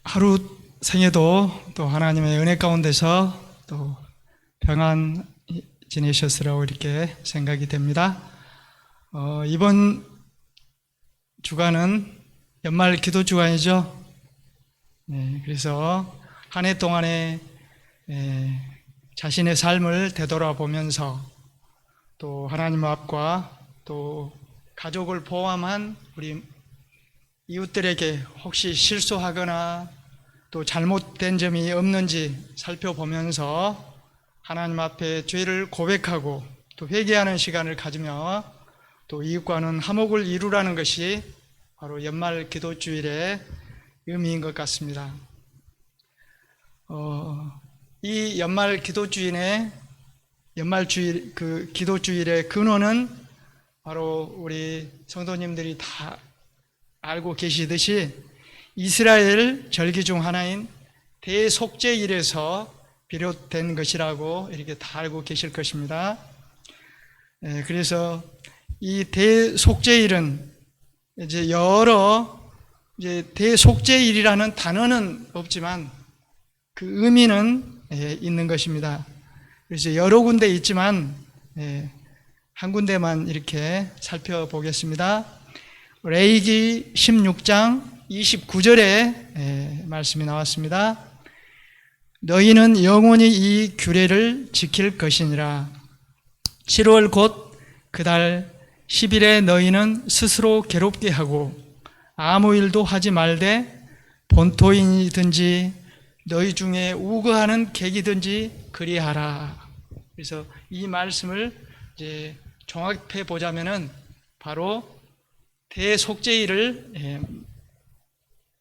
하루 생에도 또 하나님의 은혜 가운데서 또 평안 지내셨으라고 이렇게 생각이 됩니다. 이번 주간은 연말 기도 주간이죠. 네, 그래서 한 해 동안에 자신의 삶을 되돌아보면서 또 하나님 앞과 또 가족을 포함한 우리 이웃들에게 혹시 실수하거나 또 잘못된 점이 없는지 살펴보면서 하나님 앞에 죄를 고백하고 또 회개하는 시간을 가지며 또 이웃과는 화목을 이루라는 것이 바로 연말 기도주일의 의미인 것 같습니다. 이 연말 기도주일의 기도주일의 근원은 바로 우리 성도님들이 다 알고 계시듯이 이스라엘 절기 중 하나인 대속죄일에서 비롯된 것이라고 이렇게 다 알고 계실 것입니다. 그래서 이 대속죄일은 이제 대속죄일이라는 단어는 없지만 그 의미는 있는 것입니다. 그래서 여러 군데 있지만 한 군데만 이렇게 살펴보겠습니다. 레위기 16장 29절에 말씀이 나왔습니다. 너희는 영원히 이 규례를 지킬 것이니라. 7월 곧 그달 10일에 너희는 스스로 괴롭게 하고 아무 일도 하지 말되 본토인이든지 너희 중에 우거하는 객이든지 그리하라. 그래서 이 말씀을 이제 종합해 보자면은 바로 대속죄일을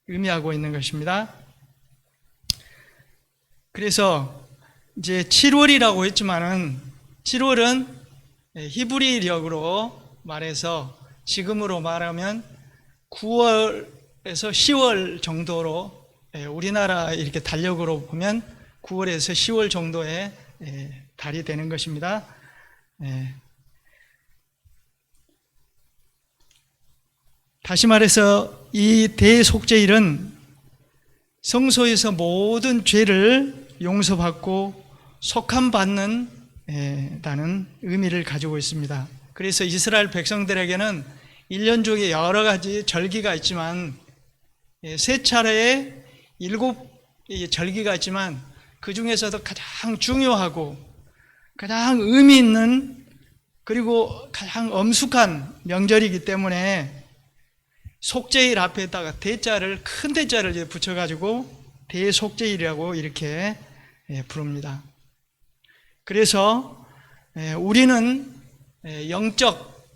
의미하고 있는 것입니다. 그래서 이제 7월이라고 했지만은 7월은 히브리력으로 말해서 지금으로 말하면 9월에서 10월 정도로 우리나라 이렇게 달력으로 보면 9월에서 10월 정도의 달이 되는 것입니다. 다시 말해서 이 대속죄일은 성소에서 모든 죄를 용서받고 속함받는 다는 의미를 가지고 있습니다. 그래서 이스라엘 백성들에게는 1년 중에 여러 가지 절기가 있지만 세 차례의 7 절기가 있지만 그 중에서도 가장 중요하고 가장 의미 있는 그리고 가장 엄숙한 명절이기 때문에 속죄일 앞에다가 큰 대자를 붙여가지고 대속죄일이라고 이렇게 부릅니다. 그래서 우리는 영적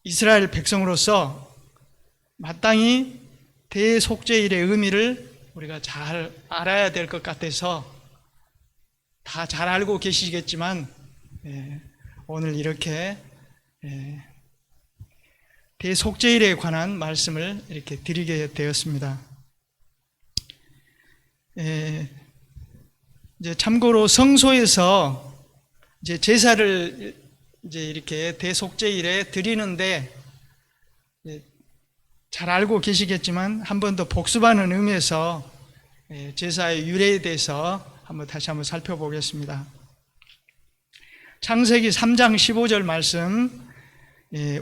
이스라엘 백성으로서 마땅히 대속죄일의 의미를 우리가 잘 알아야 될 것 같아서 다 잘 알고 계시겠지만 오늘 이렇게 대속죄일에 관한 말씀을 이렇게 드리게 되었습니다. 이제 참고로 성소에서 이제 제사를 이제 이렇게 대속죄일에 드리는데 잘 알고 계시겠지만 한 번 더 복습하는 의미에서 제사의 유래에 대해서 다시 한번 살펴보겠습니다. 창세기 3장 15절 말씀,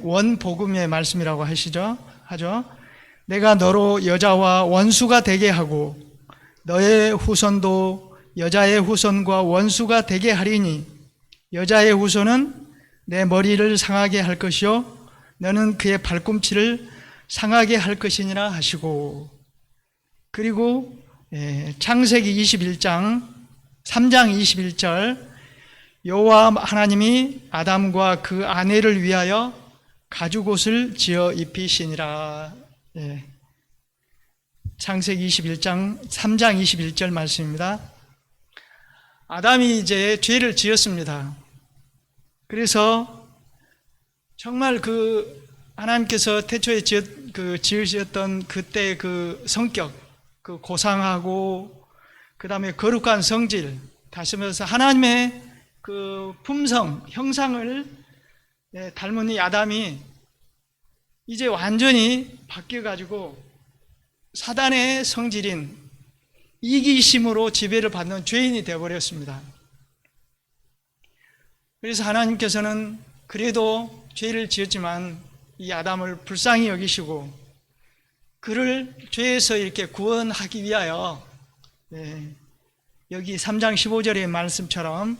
원복음의 말씀이라고 하죠. 내가 너로 여자와 원수가 되게 하고 너의 후손도 여자의 후손과 원수가 되게 하리니 여자의 후손은 내 머리를 상하게 할 것이요 너는 그의 발꿈치를 상하게 할 것이니라 하시고, 그리고 창세기 21장 3장 21절 여호와 하나님이 아담과 그 아내를 위하여 가죽옷을 지어 입히시니라. 창세기 21장 3장 21절 말씀입니다. 아담이 이제 죄를 지었습니다. 그래서 정말 하나님께서 태초에 지으셨던 그때 그 성격, 그 고상하고 그 다음에 거룩한 성질, 다시 말해서 하나님의 그 품성, 형상을 닮은 이 아담이 이제 완전히 바뀌어가지고 사단의 성질인 이기심으로 지배를 받는 죄인이 되어버렸습니다. 그래서 하나님께서는 그래도 죄를 지었지만 이 아담을 불쌍히 여기시고 그를 죄에서 이렇게 구원하기 위하여 여기 3장 15절의 말씀처럼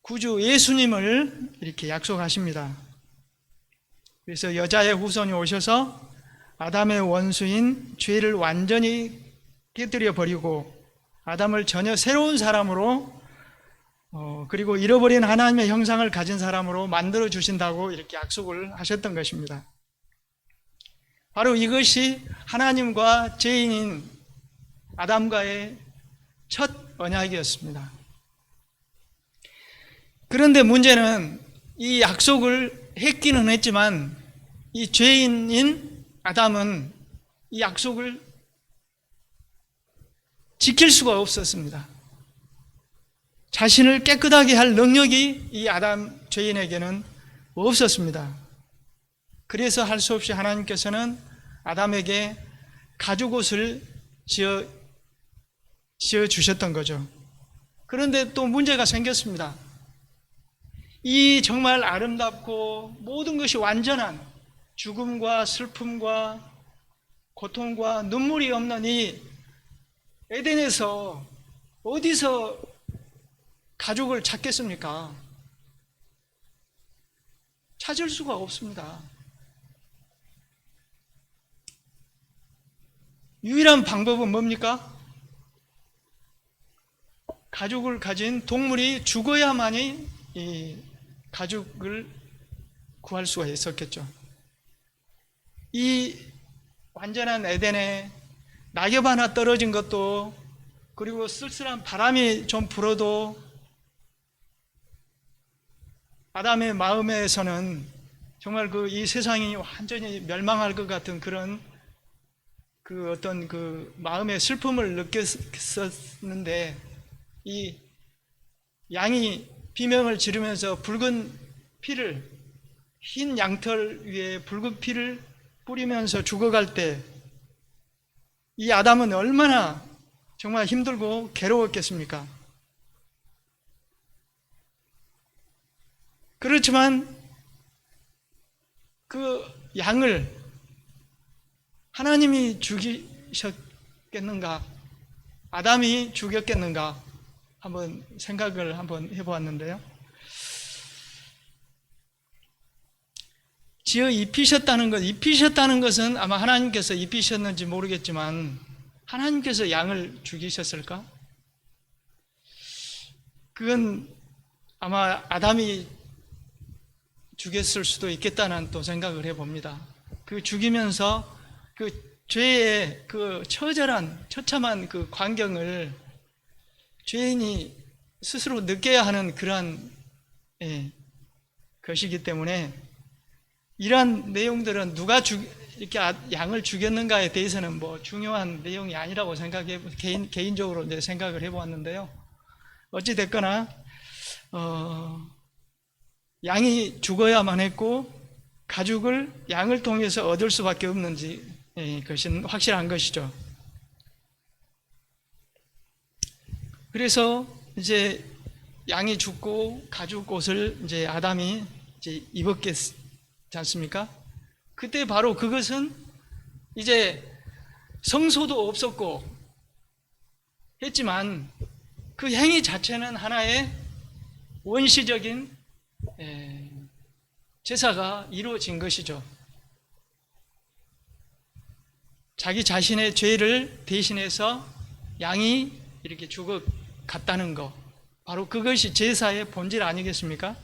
구주 예수님을 이렇게 약속하십니다. 그래서 여자의 후손이 오셔서 아담의 원수인 죄를 완전히 깨뜨려 버리고 아담을 전혀 새로운 사람으로 그리고 잃어버린 하나님의 형상을 가진 사람으로 만들어 주신다고 이렇게 약속을 하셨던 것입니다. 바로 이것이 하나님과 죄인인 아담과의 첫 언약이었습니다. 그런데 문제는 이 약속을 했기는 했지만 이 죄인인 아담은 이 약속을 지킬 수가 없었습니다. 자신을 깨끗하게 할 능력이 이 아담 죄인에게는 없었습니다. 그래서 할 수 없이 하나님께서는 아담에게 가죽옷을 지어 주셨던 거죠. 그런데 또 문제가 생겼습니다. 이 정말 아름답고 모든 것이 완전한 죽음과 슬픔과 고통과 눈물이 없는 이 에덴에서 어디서 가죽을 찾겠습니까? 찾을 수가 없습니다. 유일한 방법은 뭡니까? 가죽을 가진 동물이 죽어야만이 이 가죽을 구할 수가 있었겠죠. 이 완전한 에덴에 낙엽 하나 떨어진 것도 그리고 쓸쓸한 바람이 좀 불어도 아담의 마음에서는 정말 이 세상이 완전히 멸망할 것 같은 그런 어떤 마음의 슬픔을 느꼈었는데 이 양이 비명을 지르면서 붉은 피를 흰 양털 위에 붉은 피를 뿌리면서 죽어갈 때 이 아담은 얼마나 정말 힘들고 괴로웠겠습니까? 그렇지만 그 양을 하나님이 죽이셨겠는가? 아담이 죽였겠는가? 한번 생각을 한번 해보았는데요. 지어 입히셨다는 것은 아마 하나님께서 입히셨는지 모르겠지만 하나님께서 양을 죽이셨을까? 그건 아마 아담이 죽였을 수도 있겠다는 또 생각을 해봅니다. 그 죽이면서 그 죄의 그 처참한 그 광경을 죄인이 스스로 느껴야 하는 그러한 것이기 때문에 이러한 내용들은 누가 이렇게 양을 죽였는가에 대해서는 뭐 중요한 내용이 아니라고 개인적으로 이제 생각을 해보았는데요. 어찌됐거나, 양이 죽어야만 했고, 가죽을 양을 통해서 얻을 수밖에 없는지, 그것은 확실한 것이죠. 그래서 이제 양이 죽고 가죽 옷을 이제 아담이 이제 입었겠지 않습니까? 그때 바로 그것은 이제 성소도 없었고 했지만 그 행위 자체는 하나의 원시적인 제사가 이루어진 것이죠. 자기 자신의 죄를 대신해서 양이 이렇게 죽어갔다는 것, 바로 그것이 제사의 본질 아니겠습니까?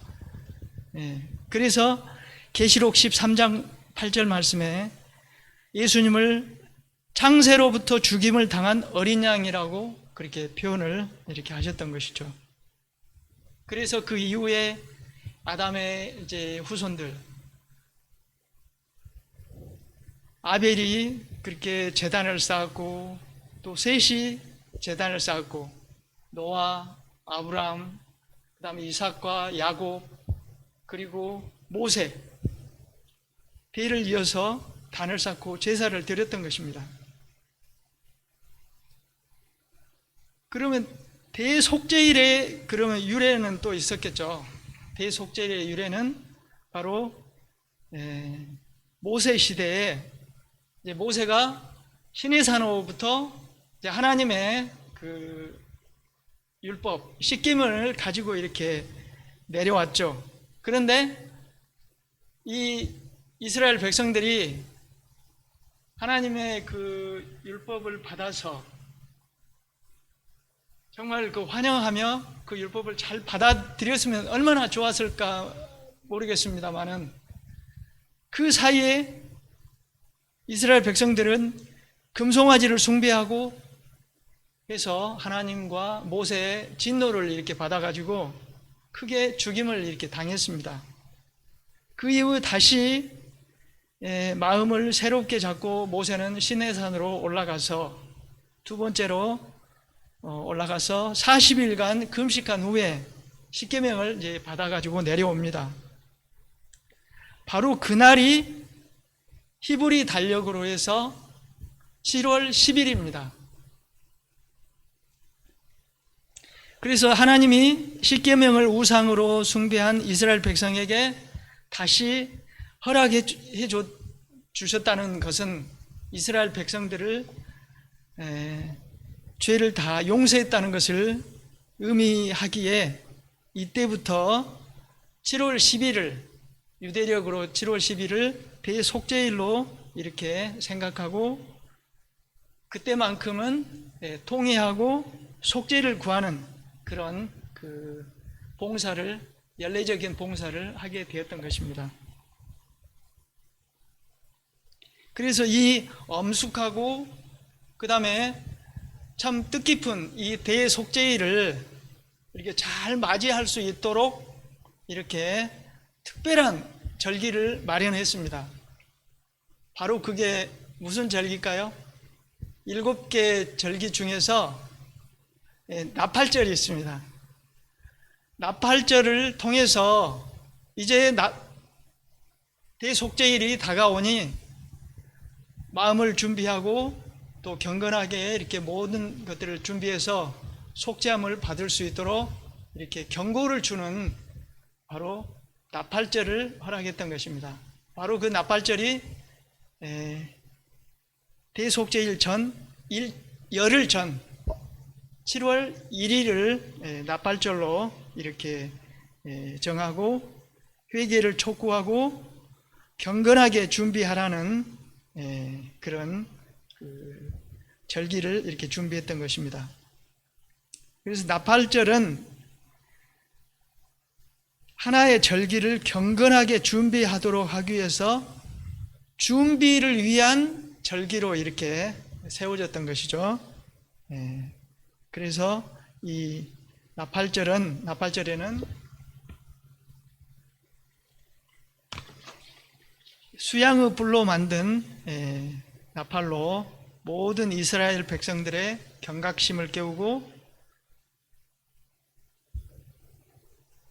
그래서 계시록 13장 8절 말씀에 예수님을 창세로부터 죽임을 당한 어린 양이라고 그렇게 표현을 이렇게 하셨던 것이죠. 그래서 그 이후에 아담의 이제 후손들, 아벨이 그렇게 제단을 쌓았고 또 셋이 제단을 쌓았고 노아, 아브라함, 그 다음에 이삭과 야곱, 그리고 모세, 배를 이어서 단을 쌓고 제사를 드렸던 것입니다. 그러면 대속죄일의 그러면 유래는 또 있었겠죠. 대속죄일의 유래는 바로 모세 시대에 이제 모세가 시내산으로부터 이제 하나님의 그 율법 십계명을 가지고 이렇게 내려왔죠. 그런데 이 이스라엘 백성들이 하나님의 그 율법을 받아서 정말 그 환영하며 그 율법을 잘 받아들였으면 얼마나 좋았을까 모르겠습니다만은 그 사이에 이스라엘 백성들은 금송아지를 숭배하고 해서 하나님과 모세의 진노를 이렇게 받아가지고 크게 죽임을 이렇게 당했습니다. 그 이후 다시 마음을 새롭게 잡고 모세는 시내산으로 올라가서 두 번째로 올라가서 40일간 금식한 후에 십계명을 이제 받아가지고 내려옵니다. 바로 그날이 히브리 달력으로 해서 7월 10일입니다. 그래서 하나님이 십계명을 우상으로 숭배한 이스라엘 백성에게 다시 허락해 주셨다는 것은 이스라엘 백성들을 죄를 다 용서했다는 것을 의미하기에 이때부터 7월 10일을 유대력으로 7월 10일을 대속죄일로 이렇게 생각하고 그때만큼은 통회하고 속죄를 구하는 그런 그 봉사를 연례적인 봉사를 하게 되었던 것입니다. 그래서 이 엄숙하고 그 다음에 참 뜻깊은 이 대속죄일을 이렇게 잘 맞이할 수 있도록 이렇게 특별한 절기를 마련했습니다. 바로 그게 무슨 절기일까요? 7개 절기 중에서 나팔절이 있습니다. 나팔절을 통해서 이제 대속죄일이 다가오니 마음을 준비하고 또 경건하게 이렇게 모든 것들을 준비해서 속죄함을 받을 수 있도록 이렇게 경고를 주는 바로 나팔절을 허락했던 것입니다. 바로 그 나팔절이 대속죄일 전 열흘 전 7월 1일을 나팔절로 이렇게 정하고 회개를 촉구하고 경건하게 준비하라는 그런 절기를 이렇게 준비했던 것입니다. 그래서 나팔절은 하나의 절기를 경건하게 준비하도록 하기 위해서 준비를 위한 절기로 이렇게 세워졌던 것이죠. 그래서 이 나팔절에는 수양의 불로 만든 나팔로 모든 이스라엘 백성들의 경각심을 깨우고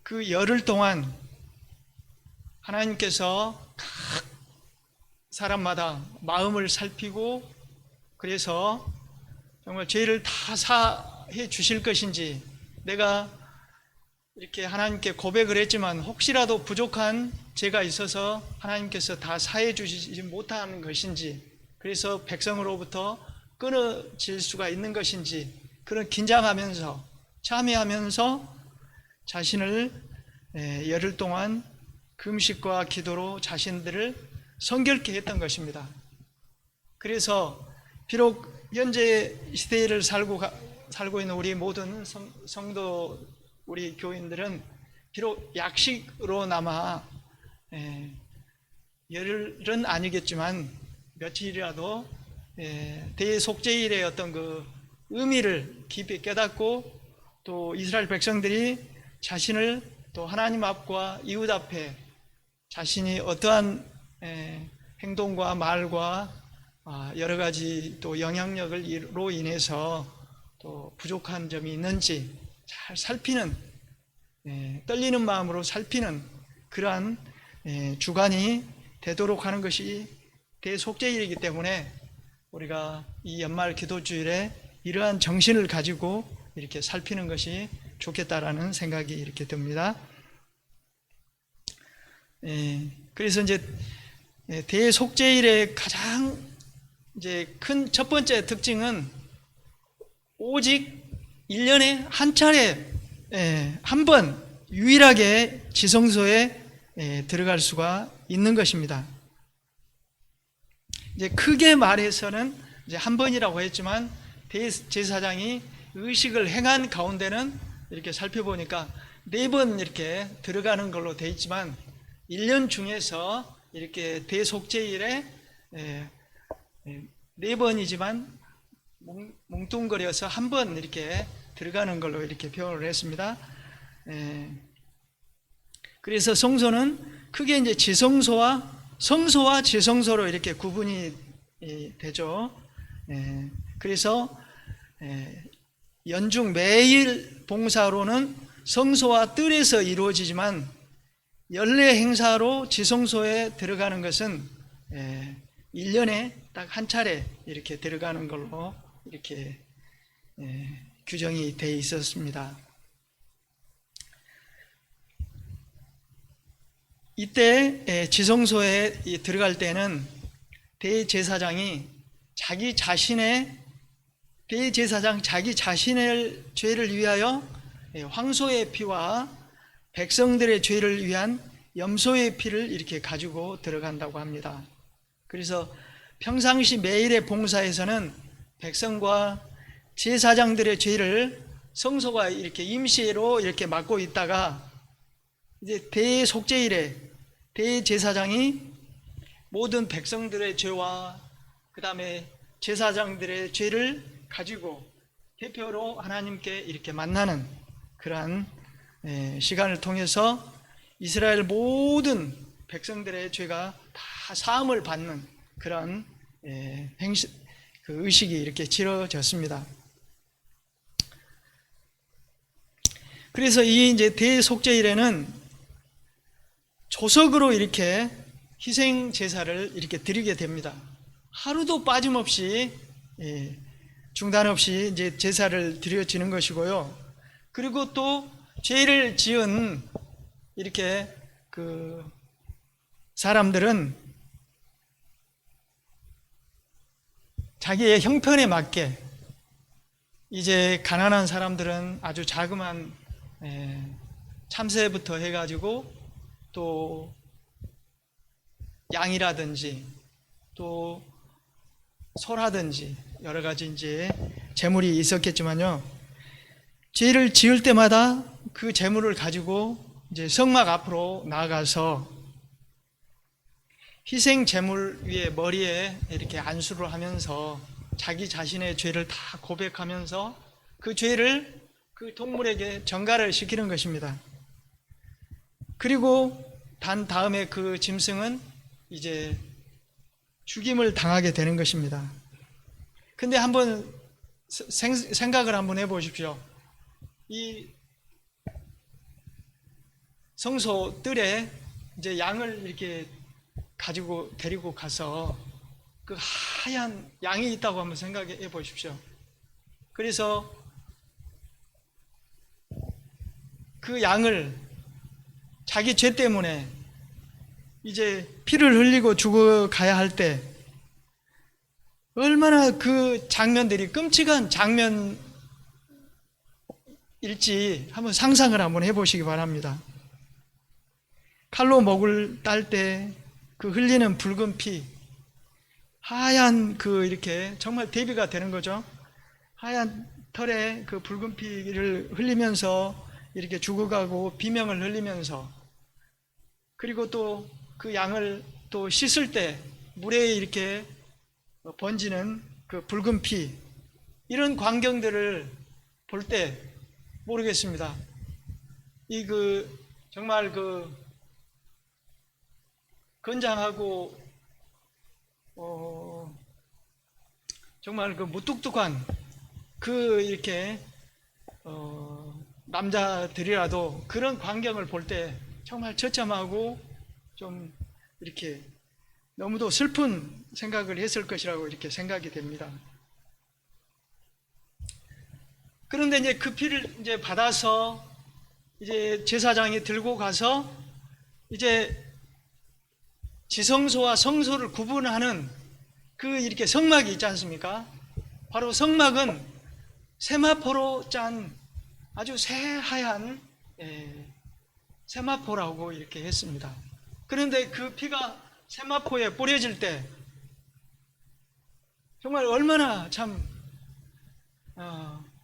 그 열흘 동안 하나님께서 각 사람마다 마음을 살피고 그래서 정말 죄를 다 사해 주실 것인지 내가 이렇게 하나님께 고백을 했지만 혹시라도 부족한 죄가 있어서 하나님께서 다 사해 주시지 못하는 것인지 그래서 백성으로부터 끊어질 수가 있는 것인지 그런 긴장하면서 참여하면서 자신을 열흘 동안 금식과 기도로 자신들을 성결케 했던 것입니다. 그래서 비록 현재 시대를 살고 있는 우리 모든 성도 우리 교인들은 비록 약식으로나마 열흘은 아니겠지만 며칠이라도 대속죄일의 어떤 그 의미를 깊이 깨닫고 또 이스라엘 백성들이 자신을 또 하나님 앞과 이웃 앞에 자신이 어떠한 행동과 말과 여러 가지 또 영향력으로 인해서 또 부족한 점이 있는지 잘 살피는 떨리는 마음으로 살피는 그러한 주간이 되도록 하는 것이 대속죄일이기 때문에 우리가 이 연말 기도주일에 이러한 정신을 가지고 이렇게 살피는 것이 좋겠다라는 생각이 이렇게 듭니다. 그래서 이제 대속죄일의 가장 이제 큰 첫 번째 특징은 오직 1년에 한 차례 한 번 유일하게 지성소에 들어갈 수가 있는 것입니다. 이제 크게 말해서는 이제 한 번이라고 했지만 대제사장이 의식을 행한 가운데는 이렇게 살펴보니까 4번 이렇게 들어가는 걸로 되어 있지만 1년 중에서 이렇게 대속죄일에 4번이지만 뭉뚱거려서 한 번 이렇게 들어가는 걸로 이렇게 표현을 했습니다. 그래서 성소는 크게 이제 지성소와 성소와 지성소로 이렇게 구분이 되죠. 그래서 연중 매일 봉사로는 성소와 뜰에서 이루어지지만 연례 행사로 지성소에 들어가는 것은 1년에 딱 한 차례 이렇게 들어가는 걸로 이렇게 규정이 되어 있었습니다. 이때 지성소에 들어갈 때는 대제사장 자기 자신의 죄를 위하여 황소의 피와 백성들의 죄를 위한 염소의 피를 이렇게 가지고 들어간다고 합니다. 그래서 평상시 매일의 봉사에서는 백성과 제사장들의 죄를 성소가 이렇게 임시로 이렇게 맡고 있다가 이제 대속죄일에 대제사장이 모든 백성들의 죄와 그 다음에 제사장들의 죄를 가지고 대표로 하나님께 이렇게 만나는 그러한 시간을 통해서 이스라엘 모든 백성들의 죄가 다 사함을 받는 그런 그 의식이 이렇게 치러졌습니다. 그래서 이 이제 대속죄일에는 조석으로 이렇게 희생 제사를 이렇게 드리게 됩니다. 하루도 빠짐없이 중단 없이 이제 제사를 드려지는 것이고요. 그리고 또 죄를 지은 이렇게 그 사람들은 자기의 형편에 맞게 이제 가난한 사람들은 아주 자그마한 참새부터 해가지고 또 양이라든지 또 소라든지 여러 가지 이제 재물이 있었겠지만요. 죄를 지을 때마다 그 재물을 가지고 이제 성막 앞으로 나아가서 희생 제물 위에 머리에 이렇게 안수를 하면서 자기 자신의 죄를 다 고백하면서 그 죄를 그 동물에게 전가를 시키는 것입니다. 그리고 단 다음에 그 짐승은 이제 죽임을 당하게 되는 것입니다. 근데 한번 생각을 한번 해보십시오. 이 성소 뜰에 이제 양을 이렇게 가지고 데리고 가서 그 하얀 양이 있다고 한번 생각해 보십시오. 그래서 그 양을 자기 죄 때문에 이제 피를 흘리고 죽어가야 할 때 얼마나 그 장면들이 끔찍한 장면일지 한번 상상을 한번 해보시기 바랍니다. 칼로 목을 딸 때 그 흘리는 붉은 피, 하얀 그 이렇게 정말 대비가 되는 거죠. 하얀 털에 그 붉은 피를 흘리면서 이렇게 죽어가고 비명을 흘리면서, 그리고 또 그 양을 또 씻을 때 물에 이렇게 번지는 그 붉은 피, 이런 광경들을 볼 때 모르겠습니다. 이 정말 건장하고 정말 무뚝뚝한 이렇게 남자들이라도 그런 광경을 볼 때 정말 처참하고 좀 이렇게 너무도 슬픈 생각을 했을 것이라고 이렇게 생각이 됩니다. 그런데 이제 그 피를 이제 받아서 이제 제사장이 들고 가서 이제 지성소와 성소를 구분하는 그 이렇게 성막이 있지 않습니까? 바로 성막은 세마포로 짠 아주 새하얀 세마포라고 이렇게 했습니다. 그런데 그 피가 세마포에 뿌려질 때 정말 얼마나 참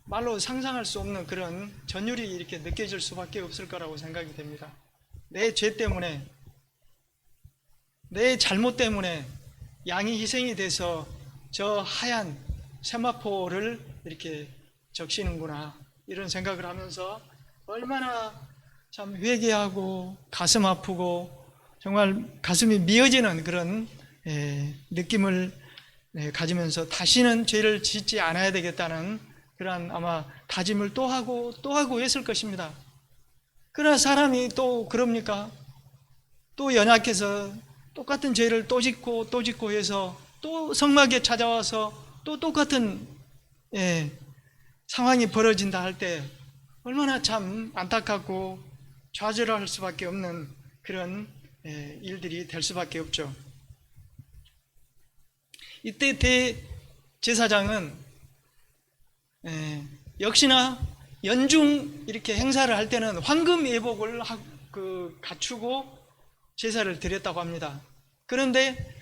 말로 상상할 수 없는 그런 전율이 이렇게 느껴질 수밖에 없을 거라고 생각이 됩니다. 내 죄 때문에, 내 잘못 때문에 양이 희생이 돼서 저 하얀 세마포를 이렇게 적시는구나, 이런 생각을 하면서 얼마나 참 회개하고 가슴 아프고 정말 가슴이 미어지는 그런 느낌을 가지면서 다시는 죄를 짓지 않아야 되겠다는 그런 아마 다짐을 또 하고 했을 것입니다. 그러나 사람이 또 그럽니까? 또 연약해서 똑같은 죄를 또 짓고 해서 또 성막에 찾아와서 또 똑같은 상황이 벌어진다 할 때 얼마나 참 안타깝고 좌절할 수밖에 없는 그런 일들이 될 수밖에 없죠. 이때 대제사장은 역시나 연중 이렇게 행사를 할 때는 황금 예복을 갖추고 제사를 드렸다고 합니다. 그런데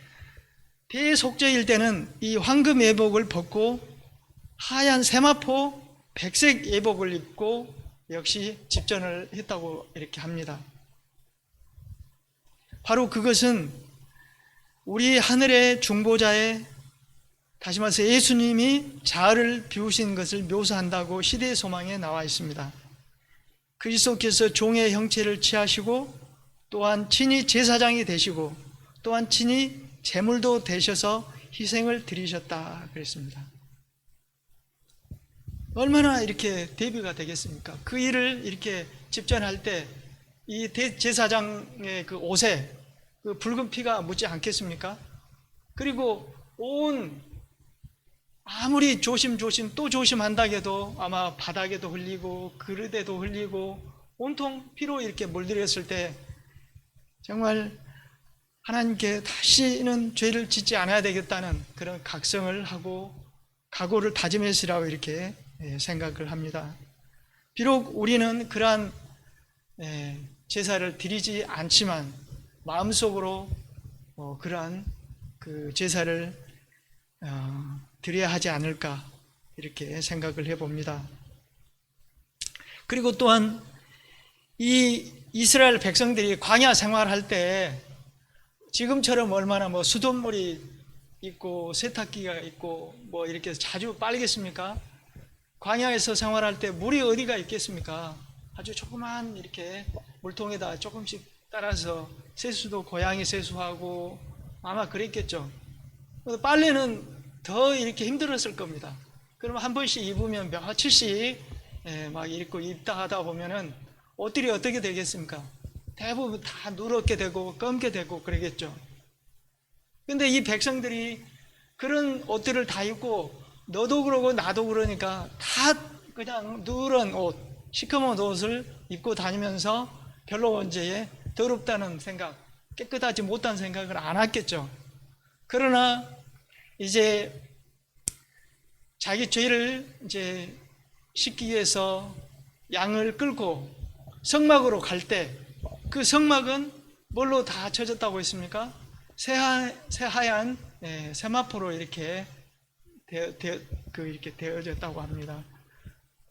대속죄일 때는 이 황금 예복을 벗고 하얀 세마포 백색 예복을 입고 역시 집전을 했다고 이렇게 합니다. 바로 그것은 우리 하늘의 중보자의, 다시 말해서 예수님이 자아를 비우신 것을 묘사한다고 시대의 소망에 나와 있습니다. 그리스도께서 종의 형체를 취하시고 또한 친히 제사장이 되시고 또한 친히 제물도 되셔서 희생을 드리셨다 그랬습니다. 얼마나 이렇게 대비가 되겠습니까? 그 일을 이렇게 집전할 때 이 대제사장의 그 옷에 그 붉은 피가 묻지 않겠습니까? 그리고 아무리 조심 또 조심한다 해도 아마 바닥에도 흘리고 그릇에도 흘리고 온통 피로 이렇게 물들였을 때 정말 하나님께 다시는 죄를 짓지 않아야 되겠다는 그런 각성을 하고 각오를 다짐했으라고 이렇게 생각을 합니다. 비록 우리는 그러한 제사를 드리지 않지만 마음속으로 그러한 그 제사를 드려야 하지 않을까 이렇게 생각을 해봅니다. 그리고 또한 이 이스라엘 백성들이 광야 생활할 때 지금처럼 얼마나 수돗물이 있고 세탁기가 있고 이렇게 자주 빨겠습니까? 광야에서 생활할 때 물이 어디가 있겠습니까? 아주 조그만 이렇게 물통에다 조금씩 따라서 세수도 고양이 세수하고 아마 그랬겠죠. 빨래는 더 이렇게 힘들었을 겁니다. 그럼 한 번씩 입으면 며칠씩 막 입다 하다 보면은 옷들이 어떻게 되겠습니까? 대부분 다 누렇게 되고 검게 되고 그러겠죠. 근데 이 백성들이 그런 옷들을 다 입고 너도 그러고 나도 그러니까 다 그냥 누런 옷, 시커먼 옷을 입고 다니면서 별로 이제 더럽다는 생각, 깨끗하지 못한 생각을 안 했겠죠. 그러나 이제 자기 죄를 이제 씻기 위해서 양을 끌고 성막으로 갈 때 그 성막은 뭘로 다 쳐졌다고 했습니까? 새하얀 세마포로 이렇게 이렇게 되어졌다고 합니다.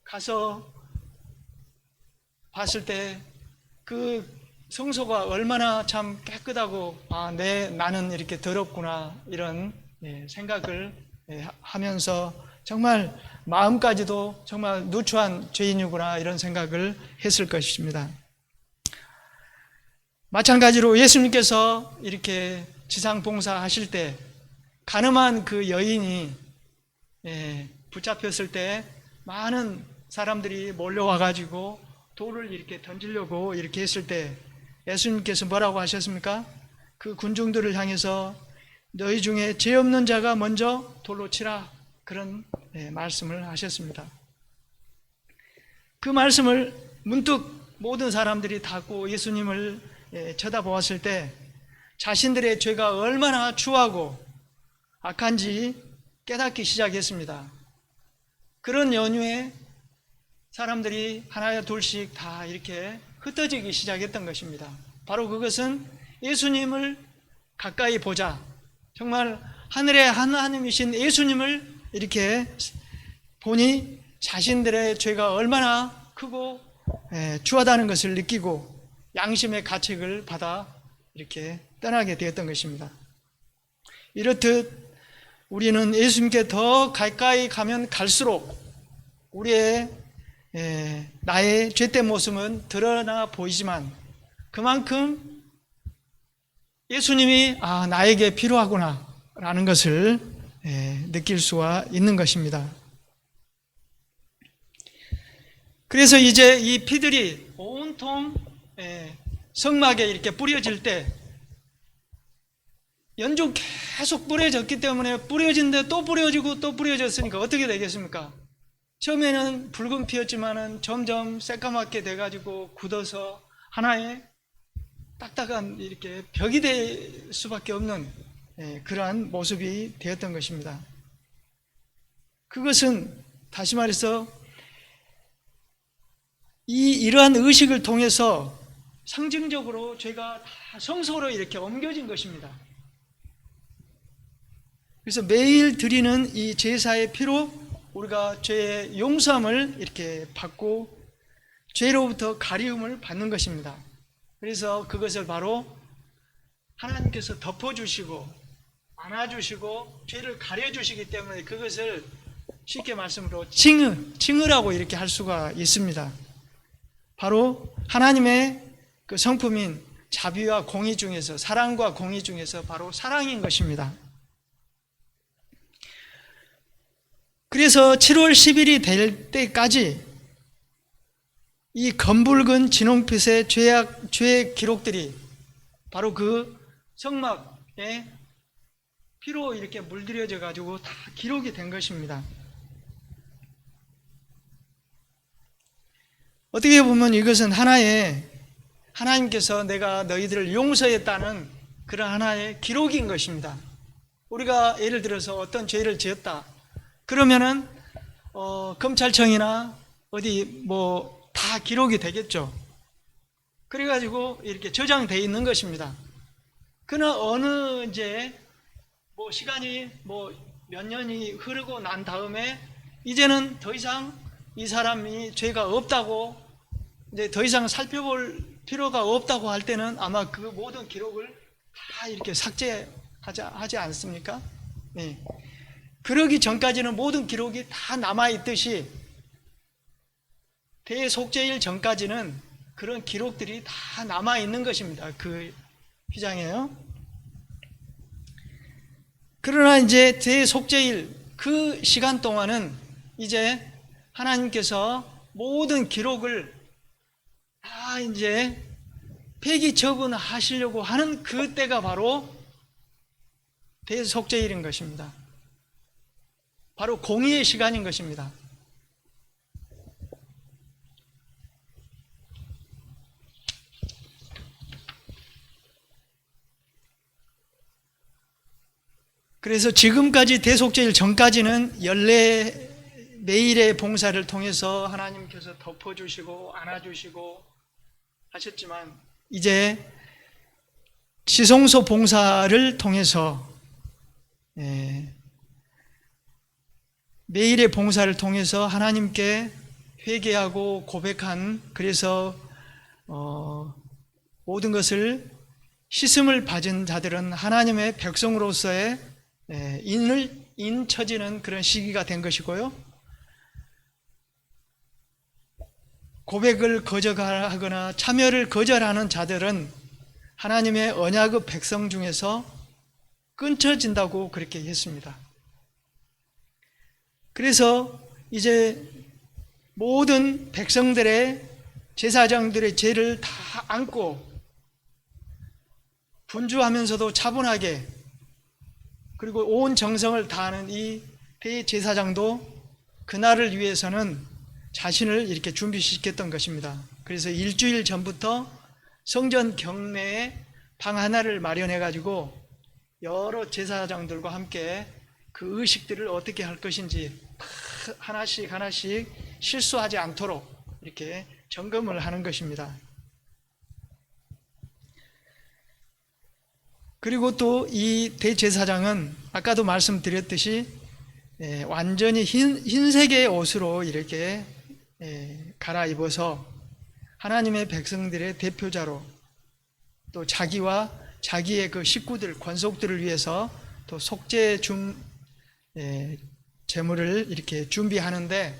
가서 봤을 때 그 성소가 얼마나 참 깨끗하고 나는 이렇게 더럽구나 이런 생각을 하면서 정말 마음까지도 정말 누추한 죄인이구나 이런 생각을 했을 것입니다. 마찬가지로 예수님께서 이렇게 지상봉사 하실 때 가늠한 그 여인이 붙잡혔을 때 많은 사람들이 몰려와 가지고 돌을 이렇게 던지려고 이렇게 했을 때 예수님께서 뭐라고 하셨습니까? 그 군중들을 향해서 너희 중에 죄 없는 자가 먼저 돌로 치라 그런 말씀을 하셨습니다. 그 말씀을 문득 모든 사람들이 닫고 예수님을 쳐다보았을 때 자신들의 죄가 얼마나 추하고 악한지 깨닫기 시작했습니다. 그런 연휴에 사람들이 하나 둘씩 다 이렇게 흩어지기 시작했던 것입니다. 바로 그것은 예수님을 가까이 보자, 정말 하늘의 하나님이신 예수님을 이렇게 보니 자신들의 죄가 얼마나 크고 추하다는 것을 느끼고 양심의 가책을 받아 이렇게 떠나게 되었던 것입니다. 이렇듯 우리는 예수님께 더 가까이 가면 갈수록 우리의 나의 죄된 모습은 드러나 보이지만 그만큼 예수님이 나에게 필요하구나 라는 것을 느낄 수가 있는 것입니다. 그래서 이제 이 피들이 온통 성막에 이렇게 뿌려질 때 연중 계속 뿌려졌기 때문에 뿌려진데 또 뿌려지고 또 뿌려졌으니까 어떻게 되겠습니까? 처음에는 붉은 피였지만은 점점 새까맣게 돼가지고 굳어서 하나의 딱딱한 이렇게 벽이 될 수밖에 없는 그러한 모습이 되었던 것입니다. 그것은 다시 말해서 이러한 의식을 통해서 상징적으로 죄가 다 성소로 이렇게 옮겨진 것입니다. 그래서 매일 드리는 이 제사의 피로 우리가 죄의 용서함을 이렇게 받고 죄로부터 가리움을 받는 것입니다. 그래서 그것을 바로 하나님께서 덮어주시고 안아주시고 죄를 가려주시기 때문에 그것을 쉽게 말씀으로 칭의라고 이렇게 할 수가 있습니다. 바로 하나님의 그 성품인 자비와 공의 중에서, 사랑과 공의 중에서 바로 사랑인 것입니다. 그래서 7월 10일이 될 때까지 이 검붉은 진홍빛의 죄의 기록들이 바로 그 성막에 피로 이렇게 물들여져 가지고 다 기록이 된 것입니다. 어떻게 보면 이것은 하나님께서 내가 너희들을 용서했다는 그런 하나의 기록인 것입니다. 우리가 예를 들어서 어떤 죄를 지었다 그러면은 검찰청이나 어디 다 기록이 되겠죠. 그래가지고 이렇게 저장되어 있는 것입니다. 그러나 어느 이제 시간이 몇 년이 흐르고 난 다음에 이제는 더 이상 이 사람이 죄가 없다고 이제 더 이상 살펴볼 필요가 없다고 할 때는 아마 그 모든 기록을 다 이렇게 삭제하지 않습니까? 네. 그러기 전까지는 모든 기록이 다 남아있듯이 대속죄일 전까지는 그런 기록들이 다 남아있는 것입니다. 그 휘장에요. 그러나 이제 대속죄일 그 시간 동안은 이제 하나님께서 모든 기록을 다 이제 폐기 처분하시려고 하는 그때가 바로 대속죄일인 것입니다. 바로 공의의 시간인 것입니다. 그래서 지금까지 대속죄일 전까지는 매일의 봉사를 통해서 하나님께서 덮어주시고 안아주시고 하셨지만 이제 지성소 봉사를 통해서 매일의 봉사를 통해서 하나님께 회개하고 고백한, 그래서 모든 것을 씻음을 받은 자들은 하나님의 백성으로서의 인쳐지는 그런 시기가 된 것이고요. 고백을 거절하거나 참여를 거절하는 자들은 하나님의 언약의 백성 중에서 끊쳐진다고 그렇게 했습니다. 그래서 이제 모든 백성들의 제사장들의 죄를 다 안고 분주하면서도 차분하게 그리고 온 정성을 다하는 이 대제사장도 그날을 위해서는 자신을 이렇게 준비시켰던 것입니다. 그래서 일주일 전부터 성전 경내에 방 하나를 마련해 가지고 여러 제사장들과 함께 그 의식들을 어떻게 할 것인지 하나씩 하나씩 실수하지 않도록 이렇게 점검을 하는 것입니다. 그리고 또 이 대제사장은 아까도 말씀드렸듯이 완전히 흰색의 옷으로 이렇게 갈아입어서 하나님의 백성들의 대표자로 또 자기와 자기의 그 식구들, 권속들을 위해서 또 속죄 제물을 이렇게 준비하는데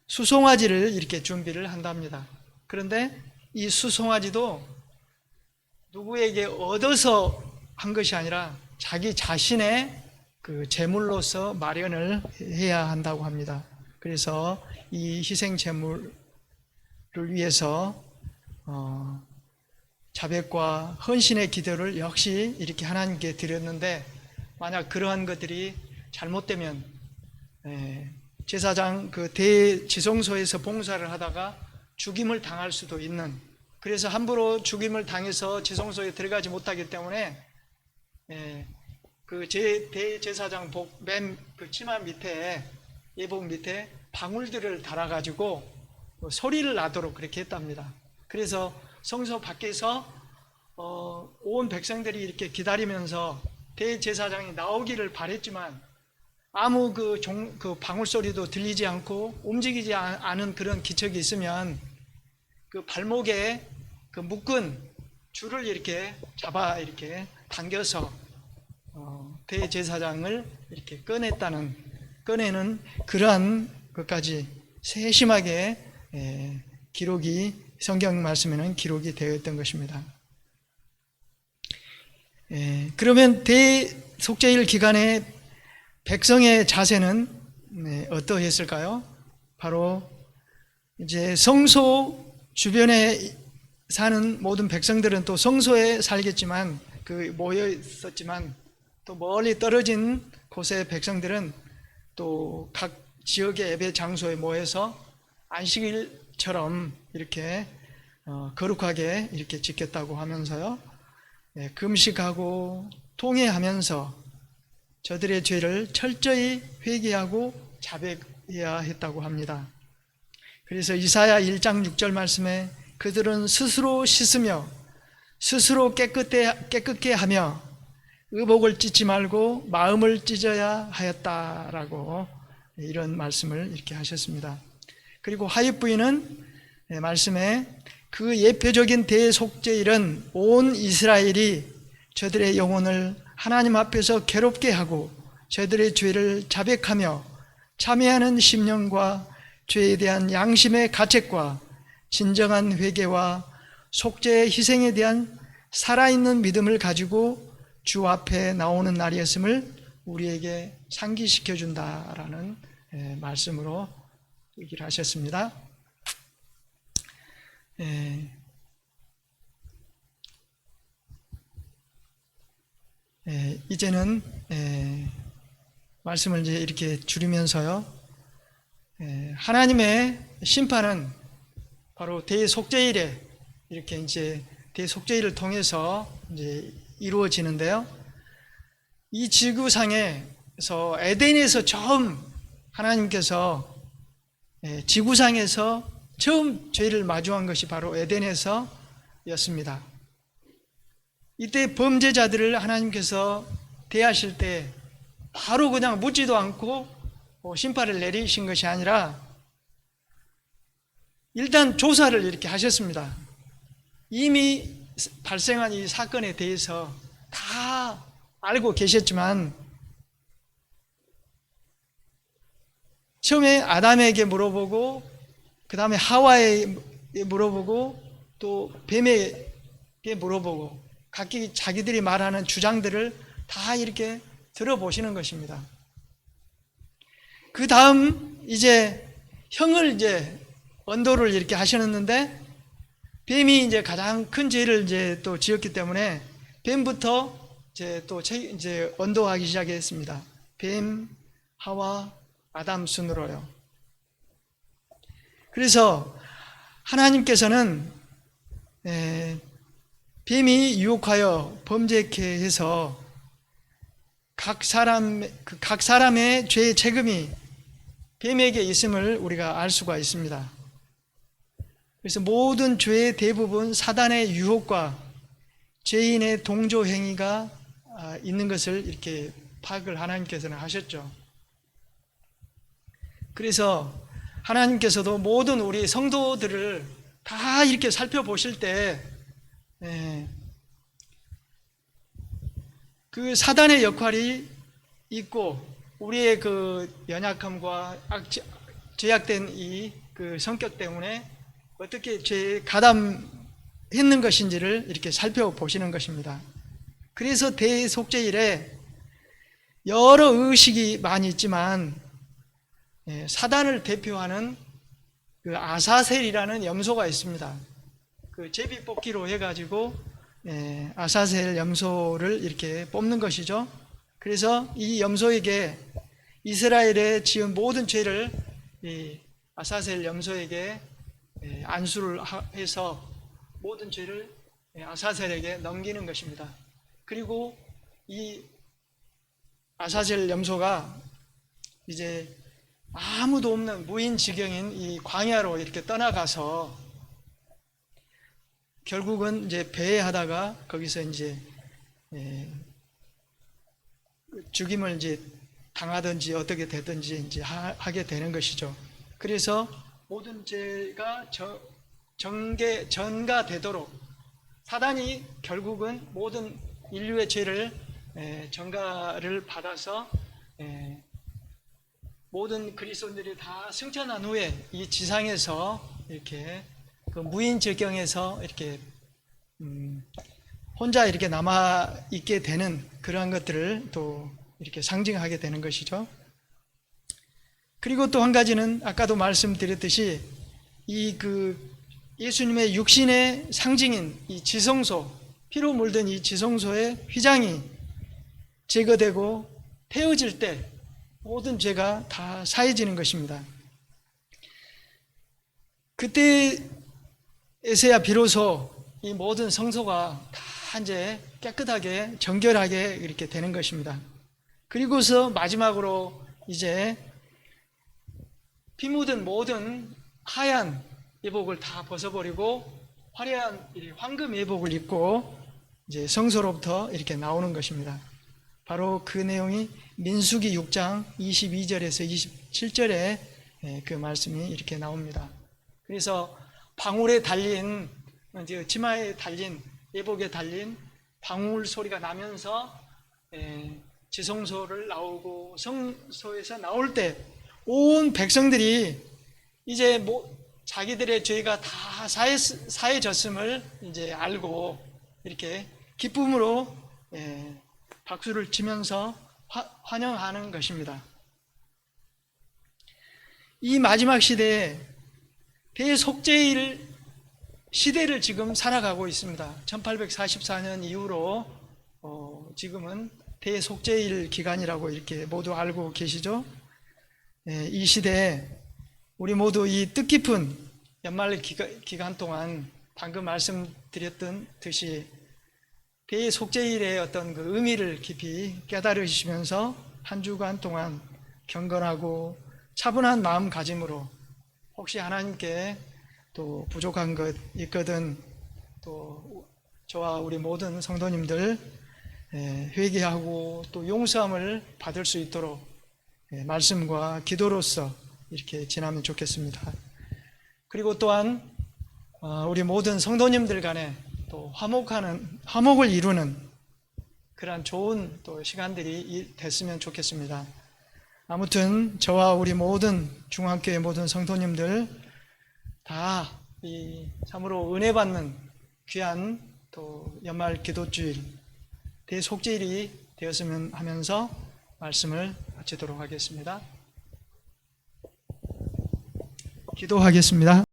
수송아지를 이렇게 준비를 한답니다. 그런데 이 수송아지도 누구에게 얻어서 한 것이 아니라 자기 자신의 그 제물로서 마련을 해야 한다고 합니다. 그래서 이 희생 제물을 위해서 자백과 헌신의 기도를 역시 이렇게 하나님께 드렸는데 만약 그러한 것들이 잘못되면 제사장 그 대지성소에서 봉사를 하다가 죽임을 당할 수도 있는, 그래서 함부로 죽임을 당해서 지성소에 들어가지 못하기 때문에 그 대제사장 맨 그 치마 밑에 예복 밑에 방울들을 달아가지고 소리를 나도록 그렇게 했답니다. 그래서 성소 밖에서 온 백성들이 이렇게 기다리면서 대제사장이 나오기를 바랬지만 아무 그 방울 소리도 들리지 않고 움직이지 않은 그런 기척이 있으면 그 발목에 그 묶은 줄을 이렇게 잡아 이렇게 당겨서 대제사장을 이렇게 꺼내는 그러한 것까지 세심하게 기록이 성경 말씀에는 기록이 되어 있던 것입니다. 그러면 대속죄일 기간에 백성의 자세는 어떠했을까요? 바로 이제 성소 주변에 사는 모든 백성들은 또 성소에 살겠지만 그 모여 있었지만 또 멀리 떨어진 곳의 백성들은 또 각 지역의 예배 장소에 모여서 안식일처럼 이렇게 거룩하게 이렇게 지켰다고 하면서요, 금식하고 통회하면서 저들의 죄를 철저히 회개하고 자백해야 했다고 합니다. 그래서 이사야 1장 6절 말씀에 그들은 스스로 씻으며 스스로 깨끗게 하며 의복을 찢지 말고 마음을 찢어야 하였다라고 이런 말씀을 이렇게 하셨습니다. 그리고 하얏 부인은 말씀에 그 예표적인 대속죄일은 온 이스라엘이 저들의 영혼을 하나님 앞에서 괴롭게 하고 저들의 죄를 자백하며 참회하는 심령과 죄에 대한 양심의 가책과 진정한 회개와 속죄의 희생에 대한 살아있는 믿음을 가지고 주 앞에 나오는 날이었음을 우리에게 상기시켜 준다라는 말씀으로 얘기를 하셨습니다. 이제는 말씀을 이제 이렇게 줄이면서요, 하나님의 심판은 바로 대속죄일에 이렇게 이제 대속죄일을 통해서 이제 이루어지는데요. 이 지구상에서 에덴에서 처음 하나님께서 지구상에서 처음 죄를 마주한 것이 바로 에덴에서였습니다. 이때 범죄자들을 하나님께서 대하실 때 바로 그냥 묻지도 않고 심판을 내리신 것이 아니라 일단 조사를 이렇게 하셨습니다. 이미 발생한 이 사건에 대해서 다 알고 계셨지만 처음에 아담에게 물어보고 그 다음에 하와에게 물어보고 또 뱀에게 물어보고 각기 자기들이 말하는 주장들을 다 이렇게 들어보시는 것입니다. 그 다음 이제 형을 이제 언도를 이렇게 하셨는데 뱀이 이제 가장 큰 죄를 이제 또 지었기 때문에 뱀부터 이제 또 이제 언도하기 시작했습니다. 뱀, 하와, 아담 순으로요. 그래서 하나님께서는 뱀이 유혹하여 범죄케 해서 각 사람의 죄의 책임이 뱀에게 있음을 우리가 알 수가 있습니다. 그래서 모든 죄의 대부분 사단의 유혹과 죄인의 동조 행위가 있는 것을 이렇게 파악을 하나님께서는 하셨죠. 그래서 하나님께서도 모든 우리 성도들을 다 이렇게 살펴보실 때 그 사단의 역할이 있고 우리의 그 연약함과 죄악된 이 그 성격 때문에 어떻게 죄에 가담했는 것인지를 이렇게 살펴보시는 것입니다. 그래서 대속죄일에 여러 의식이 많이 있지만 사단을 대표하는 그 아사셀이라는 염소가 있습니다. 그 제비 뽑기로 해가지고 아사셀 염소를 이렇게 뽑는 것이죠. 그래서 이 염소에게 이스라엘에 지은 모든 죄를 이 아사셀 염소에게 안수를 해서 모든 죄를 아사셀에게 넘기는 것입니다. 그리고 이 아사셀 염소가 이제 아무도 없는 무인지경인 이 광야로 이렇게 떠나가서 결국은 이제 배회하다가 거기서 이제 죽임을 이제 당하든지 어떻게 되든지 이제 하게 되는 것이죠. 그래서 모든 죄가 전가되도록 사단이 결국은 모든 인류의 죄를 전가를 받아서 모든 그리스도인들이 다 승천한 후에 이 지상에서 이렇게 그 무인지경에서 이렇게 혼자 이렇게 남아 있게 되는 그러한 것들을 또 이렇게 상징하게 되는 것이죠. 그리고 또 한 가지는 아까도 말씀드렸듯이 이 그 예수님의 육신의 상징인 이 지성소, 피로 물든 이 지성소의 휘장이 제거되고 태워질 때 모든 죄가 다 사해지는 것입니다. 그때에서야 비로소 이 모든 성소가 다 이제 깨끗하게 정결하게 이렇게 되는 것입니다. 그리고서 마지막으로 이제 피 묻은 모든 하얀 예복을 다 벗어버리고 화려한 황금 예복을 입고 이제 성소로부터 이렇게 나오는 것입니다. 바로 그 내용이 민수기 6장 22절에서 27절에 그 말씀이 이렇게 나옵니다. 그래서 방울에 달린, 이제 치마에 달린, 예복에 달린 방울 소리가 나면서 지성소를 나오고 성소에서 나올 때 온 백성들이 이제 자기들의 죄가 다 사해졌음을 이제 알고 이렇게 기쁨으로 박수를 치면서 환영하는 것입니다. 이 마지막 시대에 대속죄일 시대를 지금 살아가고 있습니다. 1844년 이후로 지금은 대속죄일 기간이라고 이렇게 모두 알고 계시죠? 이 시대에 우리 모두 이 뜻깊은 연말 기간 동안 방금 말씀드렸던 듯이 대속죄일의 어떤 그 의미를 깊이 깨달으시면서 한 주간 동안 경건하고 차분한 마음가짐으로 혹시 하나님께 또 부족한 것 있거든 또 저와 우리 모든 성도님들 회개하고 또 용서함을 받을 수 있도록 말씀과 기도로서 이렇게 지나면 좋겠습니다. 그리고 또한 우리 모든 성도님들 간에 또 화목을 이루는 그러한 좋은 또 시간들이 됐으면 좋겠습니다. 아무튼 저와 우리 모든 중앙교회 모든 성도님들 다 이 참으로 은혜 받는 귀한 또 연말 기도주일 대속죄일이 되었으면 하면서 말씀을 마치도록 하겠습니다. 기도하겠습니다.